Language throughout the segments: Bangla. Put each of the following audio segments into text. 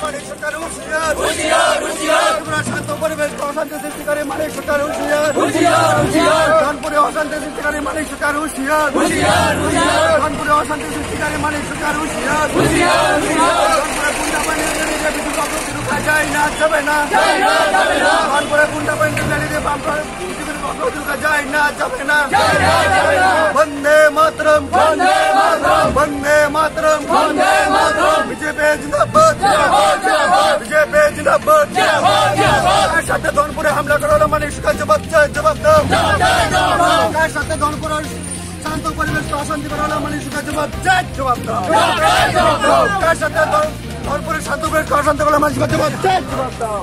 মানিক সরকার হুঁশিয়ার ত্রিপুরা শান্ত পরিবেশ অশান্তি সৃষ্টিকারী মানিক সরকার হুঁশিয়ার কানপুরে অশান্তি সৃষ্টিকারী মানিক সরকার হুঁশিয়ার কানপুরে অশান্তি সৃষ্টিকারী মানিক সরকার হুঁশিয়ার কানপুরে গুন্ডা বাহিনী বিদ্যুৎ অগ্রগতি রোকা যায় না যাবে না কানপুরে গুন্ডা বাহিনী বিদ্যুৎ অগ্রগতি রোকা যায় না যাবে না বন্দে মাতরম বন্দে মাতরম বিজেপি জিন্দাবাদ বিজেপি জিন্দাবাদ কার সাথে ধনপুরে হামলা করা হলো মানিক সরকার জবাব দাও কার সাথে ধনপুরে শান্ত পরিবেশ অশান্তি করা হলো মানিক সরকার জবাব দাও কার সাথে ধনপুরে শান্ত পরিবেশ অশান্তি করা হলো মানিক সরকার জবাব দাও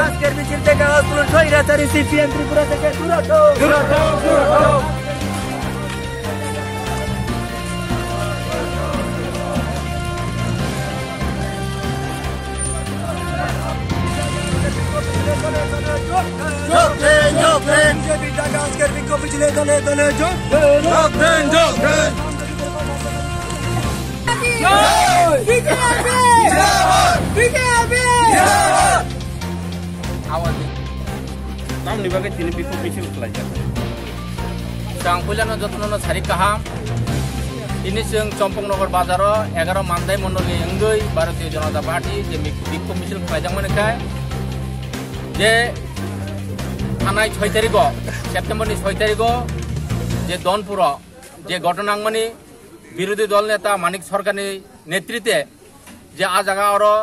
আজকের মিছিল থেকে আন্দোলন স্বৈরাচারী সিপিএম ত্রিপুরা থেকে দূরত আজকের বিক্ষোভ মিছিলে দলে দলে যোগ দেন Tamni bagai tini biku misil pelajar. Sang pulan jotno sari kaham. Ini seng Compong Nogor Bazaro 11 Mandai Mondoli Enggoi Bharatiya Janata Party je biku misil pelajar menekai. Je Anai 6 tariko September ni 6 tariko je Donpuro je Gotonangmani বিরোধী দল নেতা মানিক সরকারের নেতৃত্বে যে আজ আগারো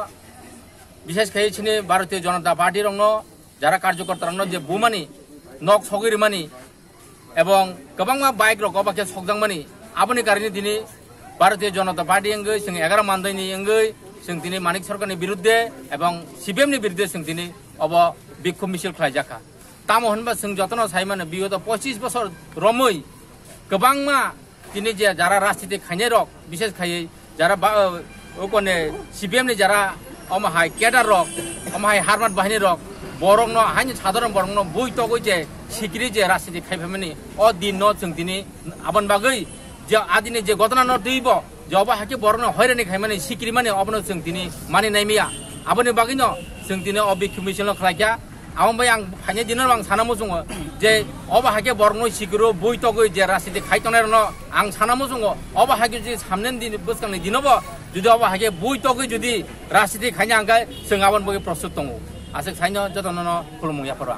বিশেষ খেয়েছিনি ভারতীয় জনতা পার্টির অঙ্গ যারা কার্যকর্তার অঙ্গ যে বুমানি নক সগিরিমানি এবং গোबां বাইক রক অবাকে সকজাংমানি আবনি কারণে দিনে ভারতীয় জনতা পার্টি এঙ্গৈ जों 11 মানদাইনি এঙ্গৈ जों দিনে মানিক সরকারের বিরুদ্ধে এবং সিপিএমনি বিরুদ্ধে जों দিনে অব বিক্ষোভ মিছিল খাইজাখা তামো হনবা जों যতন সাইমানে বিগত 25 বছর রমৈ গোबां তিনি যে যারা রাজনীতি খাইনে রক বিশেষ খাইয়ে যারা ওখানে সিপিএম যারা অমাহাই কেডার রক অমাহাই হারমাত বাহিনী রক বরং হাইনি সাধারণ বরং বই তগৈ যে সিকিরি যে রাজনীতি খাইফামানি অ দিন जों দিনে আবন বাগৈ যে আদিনে যে ঘটনা নইব যে অবা হাকি বরং হয়রানি খাইমানি সিকিরি মানে অবন जों দিনে মানি নাইমিয়া আবনি বাগৈ जों দিনে অবিক্ষোভ মিছিল খাইয়া आमबाय आं फाइने दिनाव आं सानामो जोङो जे अबा हाके बरनो सिगरो बय तगै जे राजनीति खाइतनारनो आं सानामो जोङो अबा हाके जे सामनेन दिन बसखांनि दिनबो जुदि अबा हाके बय तगै जुदि राजनीति खाइना आंगा जों आबन बगे प्रस्तुत दङ आसे साइनो जतननो खुलुमया परवा